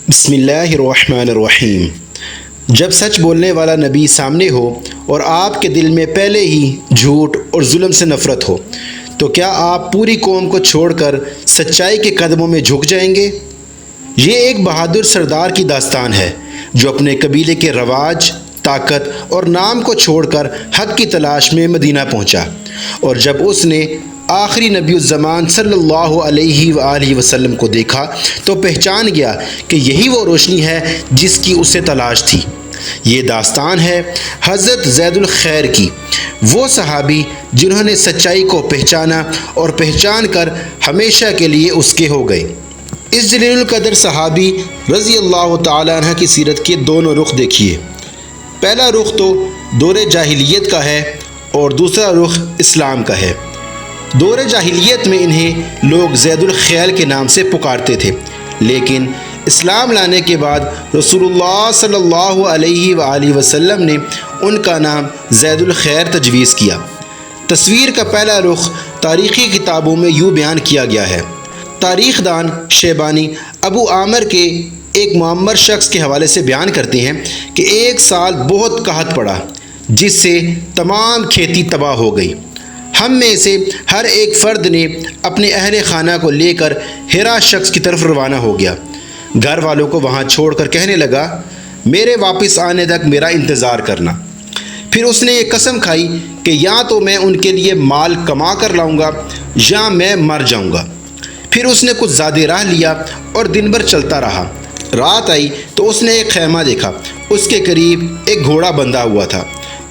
بسم اللہ الرحمن الرحیم۔ جب سچ بولنے والا نبی سامنے ہو اور آپ کے دل میں پہلے ہی جھوٹ اور ظلم سے نفرت ہو تو کیا آپ پوری قوم کو چھوڑ کر سچائی کے قدموں میں جھک جائیں گے؟ یہ ایک بہادر سردار کی داستان ہے جو اپنے قبیلے کے رواج، طاقت اور نام کو چھوڑ کر حق کی تلاش میں مدینہ پہنچا، اور جب اس نے آخری نبی الزمان صلی اللہ علیہ وآلہ وسلم کو دیکھا تو پہچان گیا کہ یہی وہ روشنی ہے جس کی اسے تلاش تھی۔ یہ داستان ہے حضرت زید الخیر کی، وہ صحابی جنہوں نے سچائی کو پہچانا اور پہچان کر ہمیشہ کے لیے اس کے ہو گئے۔ اس جلیل القدر صحابی رضی اللہ تعالیٰ عنہ کی سیرت کے دونوں رخ دیکھیے۔ پہلا رخ تو دور جاہلیت کا ہے اور دوسرا رخ اسلام کا ہے۔ دور جاہلیت میں انہیں لوگ زید الخیل کے نام سے پکارتے تھے، لیکن اسلام لانے کے بعد رسول اللہ صلی اللہ علیہ وآلہ وسلم نے ان کا نام زید الخیر تجویز کیا۔ تصویر کا پہلا رخ تاریخی کتابوں میں یوں بیان کیا گیا ہے۔ تاریخ دان شیبانی ابو عامر کے ایک معمر شخص کے حوالے سے بیان کرتے ہیں کہ ایک سال بہت قحط پڑا جس سے تمام کھیتی تباہ ہو گئی۔ ہم میں سے ہر ایک فرد نے اپنے اہل خانہ کو لے کر ہرا شخص کی طرف روانہ ہو گیا۔ گھر والوں کو وہاں چھوڑ کر کہنے لگا، میرے واپس آنے تک میرا انتظار کرنا۔ پھر اس نے یہ قسم کھائی کہ یا تو میں ان کے لیے مال کما کر لاؤں گا یا میں مر جاؤں گا۔ پھر اس نے کچھ زیادہ راہ لیا اور دن بھر چلتا رہا۔ رات آئی تو اس نے ایک خیمہ دیکھا، اس کے قریب ایک گھوڑا بندھا ہوا تھا۔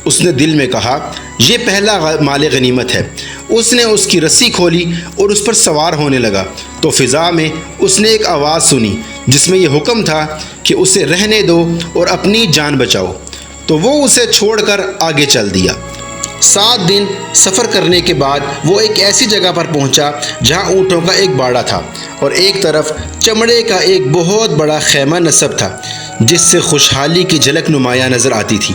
اس نے دل میں کہا، یہ پہلا مال غنیمت ہے۔ اس نے اس کی رسی کھولی اور اس پر سوار ہونے لگا تو فضا میں اس نے ایک آواز سنی جس میں یہ حکم تھا کہ اسے رہنے دو اور اپنی جان بچاؤ، تو وہ اسے چھوڑ کر آگے چل دیا۔ 7 دن سفر کرنے کے بعد وہ ایک ایسی جگہ پر پہنچا جہاں اونٹوں کا ایک باڑا تھا اور ایک طرف چمڑے کا ایک بہت بڑا خیمہ نصب تھا جس سے خوشحالی کی جھلک نمایاں نظر آتی تھی۔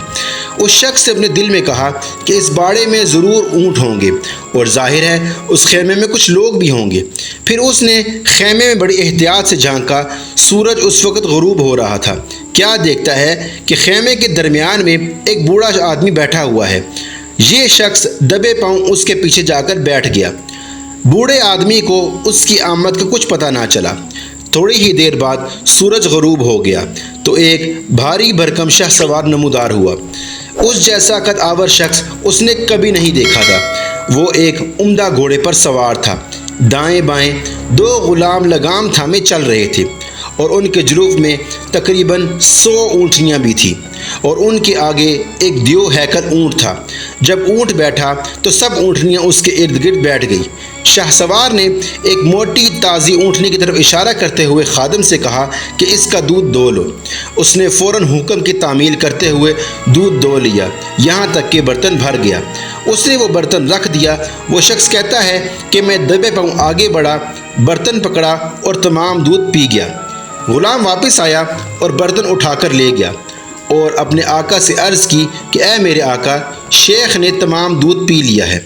اس شخص نے اپنے دل میں کہا کہ اس باڑے میں ضرور اونٹ ہوں گے اور ظاہر ہے اس خیمے میں کچھ لوگ بھی ہوں گے۔ پھر اس نے خیمے میں بڑی احتیاط سے جھانکا۔ سورج اس وقت غروب ہو رہا تھا۔ کیا دیکھتا ہے کہ خیمے کے درمیان میں ایک بوڑھا آدمی بیٹھا ہوا ہے۔ یہ شخص دبے پاؤں اس کے پیچھے جا کر بیٹھ گیا۔ بوڑھے آدمی کو اس کی آمد کا کچھ پتہ نہ چلا۔ تھوڑی ہی دیر بعد سورج غروب ہو گیا تو ایک بھاری بھرکم شاہ سوار نمودار ہوا۔ اس جیسا قد آور شخص اس نے کبھی نہیں دیکھا تھا۔ وہ ایک عمدہ گھوڑے پر سوار تھا۔ دائیں بائیں 2 غلام لگام تھامے چل رہے تھے اور ان کے جلوف میں تقریباً 100 اونٹنیاں بھی تھیں، اور ان کے آگے ایک دیو ہیکل اونٹ تھا۔ جب اونٹ بیٹھا تو سب اونٹنیاں اس کے ارد گرد بیٹھ گئی۔ شاہ سوار نے ایک موٹی تازی اونٹنی کی طرف اشارہ کرتے ہوئے خادم سے کہا کہ اس کا دودھ دو لو۔ اس نے فوراً حکم کی تعمیل کرتے ہوئے دودھ دو لیا یہاں تک کہ برتن بھر گیا۔ اس نے وہ برتن رکھ دیا۔ وہ شخص کہتا ہے کہ میں دبے پاؤں آگے بڑھا، برتن پکڑا اور تمام دودھ پی گیا۔ غلام واپس آیا اور برتن اٹھا کر لے گیا اور اپنے آقا سے عرض کی کہ اے میرے آقا، شیخ نے تمام دودھ پی لیا ہے۔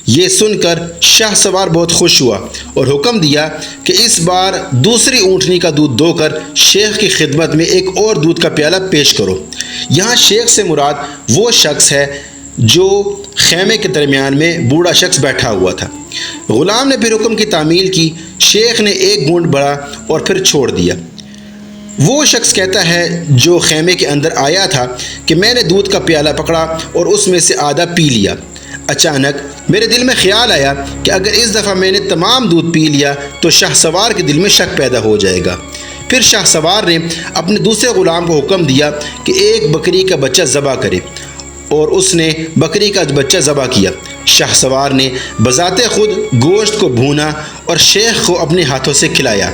یہ سن کر شاہ سوار بہت خوش ہوا اور حکم دیا کہ اس بار دوسری اونٹنی کا دودھ دو کر شیخ کی خدمت میں ایک اور دودھ کا پیالہ پیش کرو۔ یہاں شیخ سے مراد وہ شخص ہے جو خیمے کے درمیان میں بوڑھا شخص بیٹھا ہوا تھا۔ غلام نے پھر حکم کی تعمیل کی۔ شیخ نے ایک گھونٹ بھرا اور پھر چھوڑ دیا۔ وہ شخص کہتا ہے جو خیمے کے اندر آیا تھا کہ میں نے دودھ کا پیالہ پکڑا اور اس میں سے آدھا پی لیا۔ اچانک میرے دل میں خیال آیا کہ اگر اس دفعہ میں نے تمام دودھ پی لیا تو شاہ سوار کے دل میں شک پیدا ہو جائے گا۔ پھر شاہ سوار نے اپنے دوسرے غلام کو حکم دیا کہ ایک بکری کا بچہ ذبح کرے، اور اس نے بکری کا بچہ ذبح کیا۔ شاہ سوار نے بذات خود گوشت کو بھونا اور شیخ کو اپنے ہاتھوں سے کھلایا۔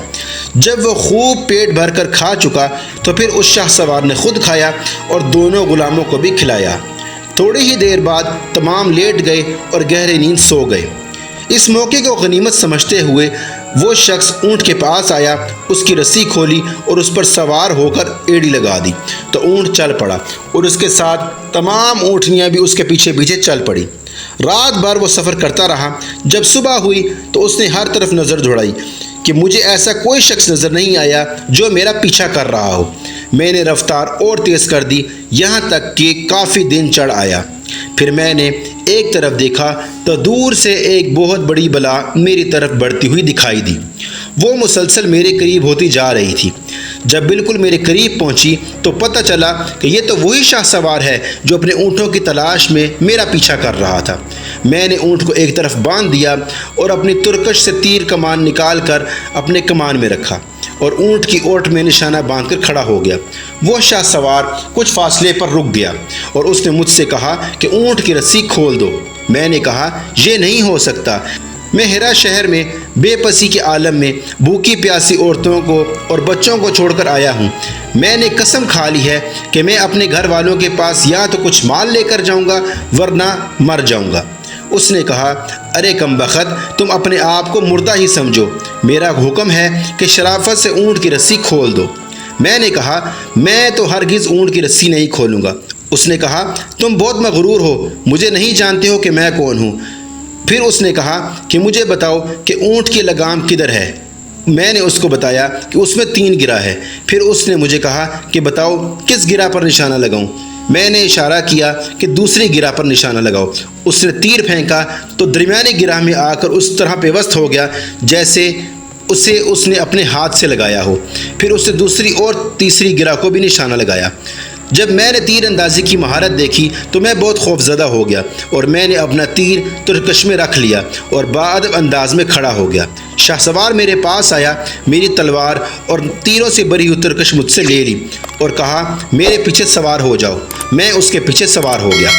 جب وہ خوب پیٹ بھر کر کھا چکا تو پھر اس شاہ سوار نے خود کھایا اور دونوں غلاموں کو بھی کھلایا۔ تھوڑی ہی دیر بعد تمام لیٹ گئے اور گہری نیند سو گئے۔ اس موقع کو غنیمت سمجھتے ہوئے وہ شخص اونٹ کے پاس آیا، اس کی رسی کھولی اور اس پر سوار ہو کر ایڑی لگا دی تو اونٹ چل پڑا اور اس کے ساتھ تمام اونٹنیاں بھی اس کے پیچھے پیچھے چل پڑی۔ رات بھر وہ سفر کرتا رہا۔ جب صبح ہوئی تو اس نے ہر طرف نظر دوڑائی کہ مجھے ایسا کوئی شخص نظر نہیں آیا جو میرا پیچھا کر رہا ہو۔ میں نے رفتار اور تیز کر دی یہاں تک کہ کافی دن چڑھ آیا۔ پھر میں نے ایک طرف دیکھا تو دور سے ایک بہت بڑی بلا میری طرف بڑھتی ہوئی دکھائی دی۔ وہ مسلسل میرے قریب ہوتی جا رہی تھی۔ جب بالکل میرے قریب پہنچی تو پتہ چلا کہ یہ تو وہی شاہ سوار ہے جو اپنے اونٹوں کی تلاش میں میرا پیچھا کر رہا تھا۔ میں نے اونٹ کو ایک طرف باندھ دیا اور اپنی ترکش سے تیر کمان نکال کر اپنے کمان میں رکھا اور اونٹ کی اوٹ میں نشانہ باندھ کر کھڑا ہو گیا۔ وہ شاہ سوار کچھ فاصلے پر رک گیا اور اس نے مجھ سے کہا کہ اونٹ کی رسی کھول دو۔ میں نے کہا یہ نہیں ہو سکتا، میں ہرا شہر میں بے پسی کے عالم میں بھوکی پیاسی عورتوں کو اور بچوں کو چھوڑ کر آیا ہوں۔ میں نے قسم کھا لی ہے کہ میں اپنے گھر والوں کے پاس یا تو کچھ مال لے کر جاؤں گا ورنہ مر جاؤں گا۔ اس نے کہا، ارے کمبخت، تم اپنے آپ کو مردہ ہی سمجھو، میرا حکم ہے کہ شرافت سے اونٹ کی رسی کھول دو۔ میں نے کہا، میں تو ہرگز اونٹ کی رسی نہیں کھولوں گا۔ اس نے کہا، تم بہت مغرور ہو، مجھے نہیں جانتے ہو کہ میں کون ہوں۔ پھر اس نے کہا کہ مجھے بتاؤ کہ اونٹ کی لگام کدھر ہے۔ میں نے اس کو بتایا کہ اس میں 3 گرہ ہے۔ پھر اس نے مجھے کہا کہ بتاؤ کس گرہ پر نشانہ لگاؤں۔ میں نے اشارہ کیا کہ دوسری گرہ پر نشانہ لگاؤ۔ اس نے تیر پھینکا تو درمیانی گرہ میں آ کر اس طرح پیوست ہو گیا جیسے اسے اس نے اپنے ہاتھ سے لگایا ہو۔ پھر اس نے دوسری اور تیسری گرہ کو بھی نشانہ لگایا۔ جب میں نے تیر اندازی کی مہارت دیکھی تو میں بہت خوفزدہ ہو گیا اور میں نے اپنا تیر ترکش میں رکھ لیا اور باادب انداز میں کھڑا ہو گیا۔ شاہ سوار میرے پاس آیا، میری تلوار اور تیروں سے بری ہوئی ترکش مجھ سے لے لی اور کہا، میرے پیچھے سوار ہو جاؤ۔ میں اس کے پیچھے سوار ہو گیا۔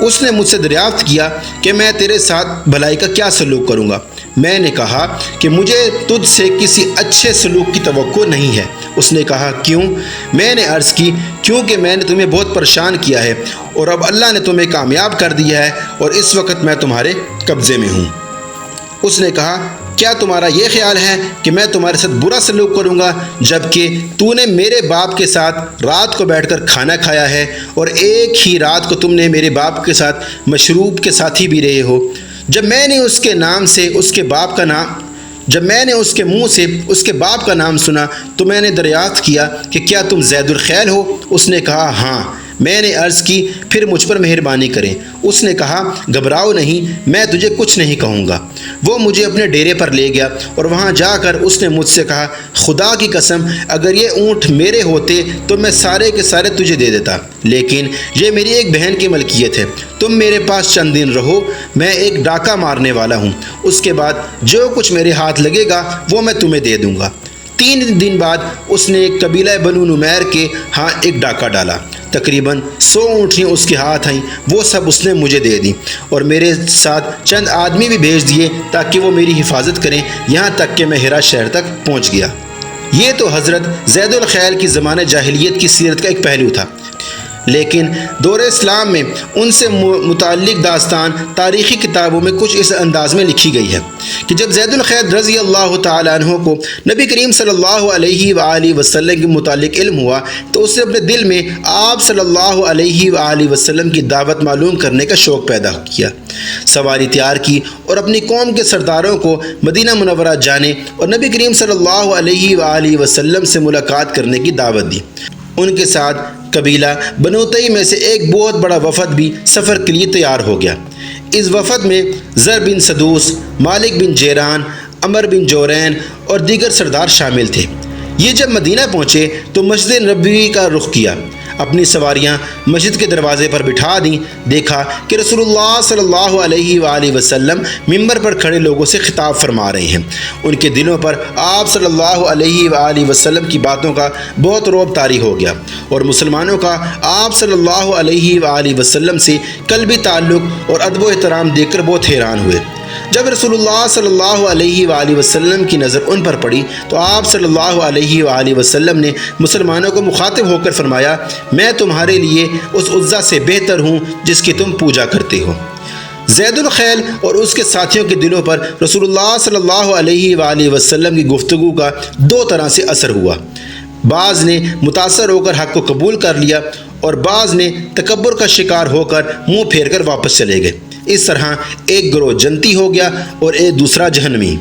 اس نے مجھ سے دریافت کیا کہ میں تیرے ساتھ بھلائی کا کیا سلوک کروں گا۔ میں نے کہا کہ مجھے تجھ سے کسی اچھے سلوک کی توقع نہیں ہے۔ اس نے کہا، کیوں؟ میں نے عرض کی، کیونکہ میں نے تمہیں بہت پریشان کیا ہے اور اب اللہ نے تمہیں کامیاب کر دیا ہے اور اس وقت میں تمہارے قبضے میں ہوں۔ اس نے کہا، کیا تمہارا یہ خیال ہے کہ میں تمہارے ساتھ برا سلوک کروں گا جبکہ تو نے میرے باپ کے ساتھ رات کو بیٹھ کر کھانا کھایا ہے اور ایک ہی رات کو تم نے میرے باپ کے ساتھ مشروب کے ساتھی بھی رہے ہو؟ جب میں نے اس کے نام سے اس کے باپ کا نام جب میں نے اس کے منہ سے اس کے باپ کا نام سنا تو میں نے دریافت کیا کہ کیا تم زید الخیل ہو؟ اس نے کہا، ہاں۔ میں نے عرض کی، پھر مجھ پر مہربانی کریں۔ اس نے کہا، گھبراؤ نہیں، میں تجھے کچھ نہیں کہوں گا۔ وہ مجھے اپنے ڈیرے پر لے گیا اور وہاں جا کر اس نے مجھ سے کہا، خدا کی قسم، اگر یہ اونٹ میرے ہوتے تو میں سارے کے سارے تجھے دے دیتا، لیکن یہ میری ایک بہن کی ملکیت ہے۔ تم میرے پاس چند دن رہو، میں ایک ڈاکہ مارنے والا ہوں، اس کے بعد جو کچھ میرے ہاتھ لگے گا وہ میں تمہیں دے دوں گا۔ 3 دن بعد اس نے قبیلہ بنو نمیر کے ہاں ایک ڈاکہ ڈالا۔ تقریباً 100 اونٹیاں اس کے ہاتھ آئیں، وہ سب اس نے مجھے دے دیں اور میرے ساتھ چند آدمی بھی بھیج دیے تاکہ وہ میری حفاظت کریں، یہاں تک کہ میں ہرا شہر تک پہنچ گیا۔ یہ تو حضرت زید الخیل کی زمانہ جاہلیت کی سیرت کا ایک پہلو تھا، لیکن دور اسلام میں ان سے متعلق داستان تاریخی کتابوں میں کچھ اس انداز میں لکھی گئی ہے کہ جب زید الخیل رضی اللہ تعالیٰ عنہ کو نبی کریم صلی اللہ علیہ وآلہ وسلم کے متعلق علم ہوا تو اس نے اپنے دل میں آپ صلی اللہ علیہ وآلہ وسلم کی دعوت معلوم کرنے کا شوق پیدا کیا، سواری تیار کی اور اپنی قوم کے سرداروں کو مدینہ منورہ جانے اور نبی کریم صلی اللہ علیہ وآلہ وسلم سے ملاقات کرنے کی دعوت دی۔ ان کے ساتھ قبیلہ بنو تئی میں سے ایک بہت بڑا وفد بھی سفر کے لیے تیار ہو گیا۔ اس وفد میں زر بن سدوس، مالک بن جیران، عمر بن جورین اور دیگر سردار شامل تھے۔ یہ جب مدینہ پہنچے تو مسجد نبوی کا رخ کیا، اپنی سواریاں مسجد کے دروازے پر بٹھا دیں۔ دیکھا کہ رسول اللہ صلی اللہ علیہ وآلہ وسلم ممبر پر کھڑے لوگوں سے خطاب فرما رہے ہیں۔ ان کے دلوں پر آپ صلی اللہ علیہ وآلہ وسلم کی باتوں کا بہت رعب طاری ہو گیا اور مسلمانوں کا آپ صلی اللہ علیہ وآلہ وسلم سے قلبی تعلق اور ادب و احترام دیکھ کر بہت حیران ہوئے۔ جب رسول اللہ صلی اللہ علیہ وآلہ وسلم کی نظر ان پر پڑی تو آپ صلی اللہ علیہ وآلہ وسلم نے مسلمانوں کو مخاطب ہو کر فرمایا، میں تمہارے لیے اس عزا سے بہتر ہوں جس کی تم پوجا کرتے ہو۔ زید الخیل اور اس کے ساتھیوں کے دلوں پر رسول اللہ صلی اللہ علیہ وآلہ وسلم کی گفتگو کا 2 طرح سے اثر ہوا۔ بعض نے متاثر ہو کر حق کو قبول کر لیا اور بعض نے تکبر کا شکار ہو کر منہ پھیر کر واپس چلے گئے۔ اس طرح ایک گروہ جنتی ہو گیا اور ایک دوسرا جہنمی۔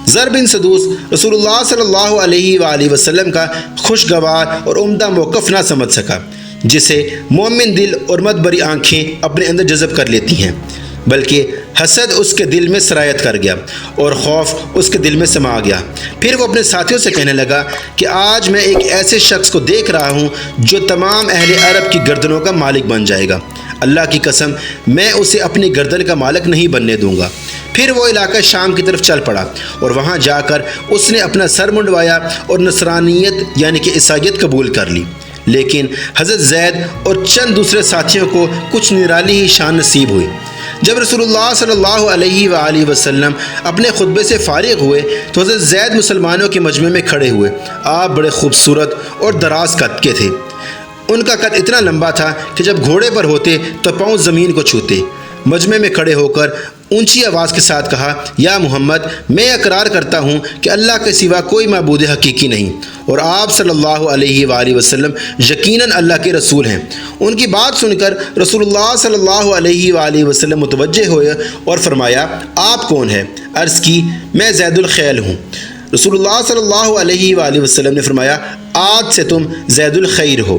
ذر بن سدوس رسول اللہ صلی اللہ علیہ وآلہ وسلم کا خوشگوار اور عمدہ موقف نہ سمجھ سکا، جسے مومن دل اور مدبری آنکھیں اپنے اندر جذب کر لیتی ہیں، بلکہ حسد اس کے دل میں سرایت کر گیا اور خوف اس کے دل میں سما گیا۔ پھر وہ اپنے ساتھیوں سے کہنے لگا کہ آج میں ایک ایسے شخص کو دیکھ رہا ہوں جو تمام اہل عرب کی گردنوں کا مالک بن جائے گا، اللہ کی قسم میں اسے اپنی گردن کا مالک نہیں بننے دوں گا۔ پھر وہ علاقہ شام کی طرف چل پڑا اور وہاں جا کر اس نے اپنا سر منڈوایا اور نصرانیت یعنی کہ عیسائیت قبول کر لی، لیکن حضرت زید اور چند دوسرے ساتھیوں کو کچھ نرالی ہی شان نصیب ہوئی۔ جب رسول اللہ صلی اللہ علیہ وآلہ وسلم اپنے خطبے سے فارغ ہوئے تو حضرت زید مسلمانوں کے مجمع میں کھڑے ہوئے۔ آپ بڑے خوبصورت اور دراز قد کے تھے۔ ان کا قد اتنا لمبا تھا کہ جب گھوڑے پر ہوتے تو پاؤں زمین کو چھوتے۔ مجمع میں کھڑے ہو کر اونچی آواز کے ساتھ کہا، یا محمد، میں اقرار کرتا ہوں کہ اللہ کے سوا کوئی معبود حقیقی نہیں اور آپ صلی اللہ علیہ وآلہ وسلم یقیناً اللہ کے رسول ہیں۔ ان کی بات سن کر رسول اللہ صلی اللہ علیہ وآلہ وسلم متوجہ ہوئے اور فرمایا، آپ کون ہیں؟ عرض کی، میں زید الخیل ہوں۔ رسول اللہ صلی اللہ علیہ وآلہ وسلم نے فرمایا، آج سے تم زید الخیر ہو،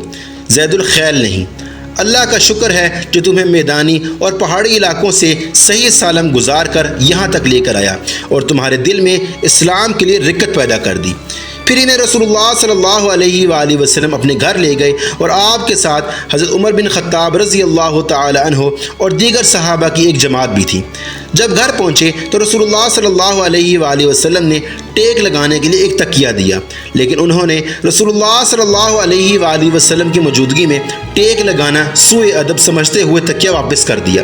زید الخیل نہیں۔ اللہ کا شکر ہے جو تمہیں میدانی اور پہاڑی علاقوں سے صحیح سالم گزار کر یہاں تک لے کر آیا اور تمہارے دل میں اسلام کے لیے رغبت پیدا کر دی۔ پھر انہیں رسول اللہ صلی اللہ علیہ وآلہ وسلم اپنے گھر لے گئے اور آپ کے ساتھ حضرت عمر بن خطاب رضی اللہ تعالی عنہ اور دیگر صحابہ کی ایک جماعت بھی تھی۔ جب گھر پہنچے تو رسول اللہ صلی اللہ علیہ وآلہ وسلم نے ٹیک لگانے کے لیے ایک تکیہ دیا، لیکن انہوں نے رسول اللہ صلی اللہ علیہ وآلہ وسلم کی موجودگی میں ٹیک لگانا سوء ادب سمجھتے ہوئے تکیہ واپس کر دیا۔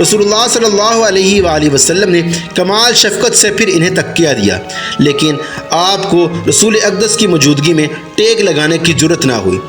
رسول اللہ صلی اللہ علیہ وآلہ وسلم نے کمال شفقت سے پھر انہیں تکیہ دیا، لیکن آپ کو رسول اقدس کی موجودگی میں ٹیک لگانے کی جرت نہ ہوئی۔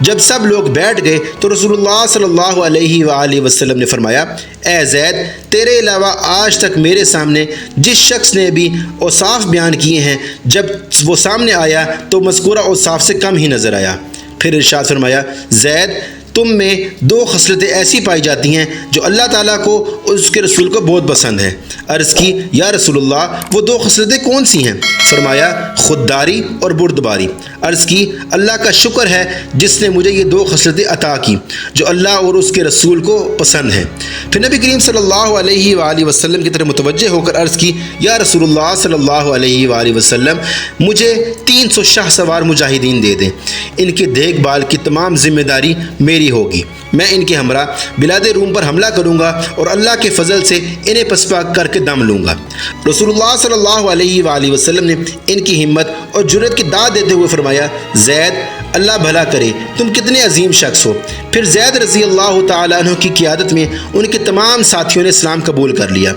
جب سب لوگ بیٹھ گئے تو رسول اللہ صلی اللہ علیہ وآلہ وسلم نے فرمایا، اے زید، تیرے علاوہ آج تک میرے سامنے جس شخص نے بھی اوصاف بیان کیے ہیں، جب وہ سامنے آیا تو مذکورہ اوصاف سے کم ہی نظر آیا۔ پھر ارشاد فرمایا، زید، تم میں دو خصلتیں ایسی پائی جاتی ہیں جو اللہ تعالیٰ کو اور اس کے رسول کو بہت پسند ہیں۔ عرض کی، یا رسول اللہ، وہ دو خصلتیں کون سی ہیں؟ فرمایا، خودداری اور بردباری۔ عرض کی، اللہ کا شکر ہے جس نے مجھے یہ دو خصلتیں عطا کی جو اللہ اور اس کے رسول کو پسند ہیں۔ پھر نبی کریم صلی اللہ علیہ وآلہ وسلم کی طرف متوجہ ہو کر عرض کی، یا رسول اللہ صلی اللہ علیہ وآلہ وسلم، مجھے 300 شاہ سوار مجاہدین دے دیں، ان کی دیکھ بھال کی تمام ذمہ داری میری ہوگی۔ میں ان کے ہمراہ بلاد روم پر حملہ کروں گا اور اللہ کے فضل سے انہیں پسپا کر کے دم لوں گا۔ رسول اللہ صلی اللہ علیہ وآلہ وسلم نے ان کی ہمت اور جرأت کی داد دیتے ہوئے فرمایا، زید، اللہ بھلا کرے، تم کتنے عظیم شخص ہو۔ پھر زید رضی اللہ تعالیٰ عنہ کی قیادت میں ان کے تمام ساتھیوں نے اسلام قبول کر لیا۔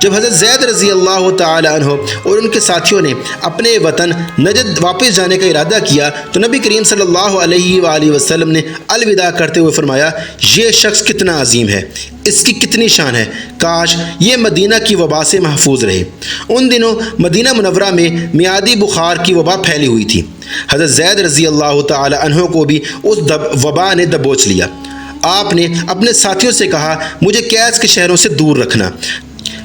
جب حضرت زید رضی اللہ تعالیٰ عنہ اور ان کے ساتھیوں نے اپنے وطن نجد واپس جانے کا ارادہ کیا تو نبی کریم صلی اللہ علیہ وآلہ وسلم نے الوداع کرتے ہوئے فرمایا، یہ شخص کتنا عظیم ہے، اس کی کتنی شان ہے، کاش یہ مدینہ کی وبا سے محفوظ رہے۔ ان دنوں مدینہ منورہ میں میعادی بخار کی وبا پھیلی ہوئی تھی۔ حضرت زید رضی اللہ تعالی عنہ کو بھی اس وبا نے دبوچ لیا۔ آپ نے اپنے ساتھیوں سے کہا، مجھے قیس کے شہروں سے دور رکھنا۔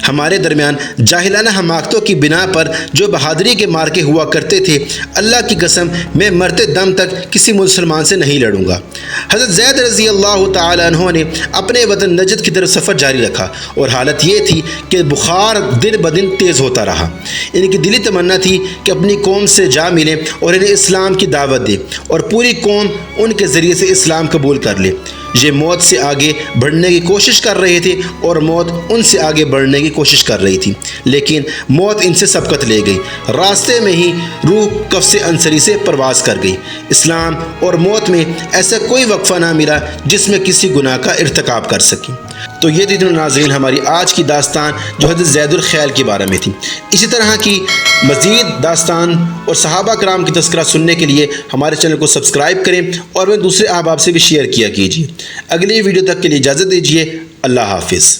ہمارے درمیان جاہلانہ حماقتوں کی بنا پر جو بہادری کے مارکے ہوا کرتے تھے، اللہ کی قسم میں مرتے دم تک کسی مسلمان سے نہیں لڑوں گا۔ حضرت زید رضی اللہ تعالی عنہ نے اپنے وطن نجد کی طرف سفر جاری رکھا اور حالت یہ تھی کہ بخار دن بدن تیز ہوتا رہا۔ ان کی دلی تمنا تھی کہ اپنی قوم سے جا ملیں اور انہیں اسلام کی دعوت دے اور پوری قوم ان کے ذریعے سے اسلام قبول کر لے۔ یہ موت سے آگے بڑھنے کی کوشش کر رہے تھے اور موت ان سے آگے بڑھنے کی کوشش کر رہی تھی، لیکن موت ان سے سبقت لے گئی۔ راستے میں ہی روح قفس انصری سے پرواز کر گئی۔ اسلام اور موت میں ایسا کوئی وقفہ نہ ملا جس میں کسی گناہ کا ارتکاب کر سکیں۔ تو یہ تھی ناظرین ہماری آج کی داستان جو حضرت زید الخیل کے بارے میں تھی۔ اسی طرح کی مزید داستان اور صحابہ کرام کی تذکرہ سننے کے لیے ہمارے چینل کو سبسکرائب کریں اور میں دوسرے احباب سے بھی شیئر کیا کیجیے۔ اگلی ویڈیو تک کے لیے اجازت دیجیے۔ اللہ حافظ۔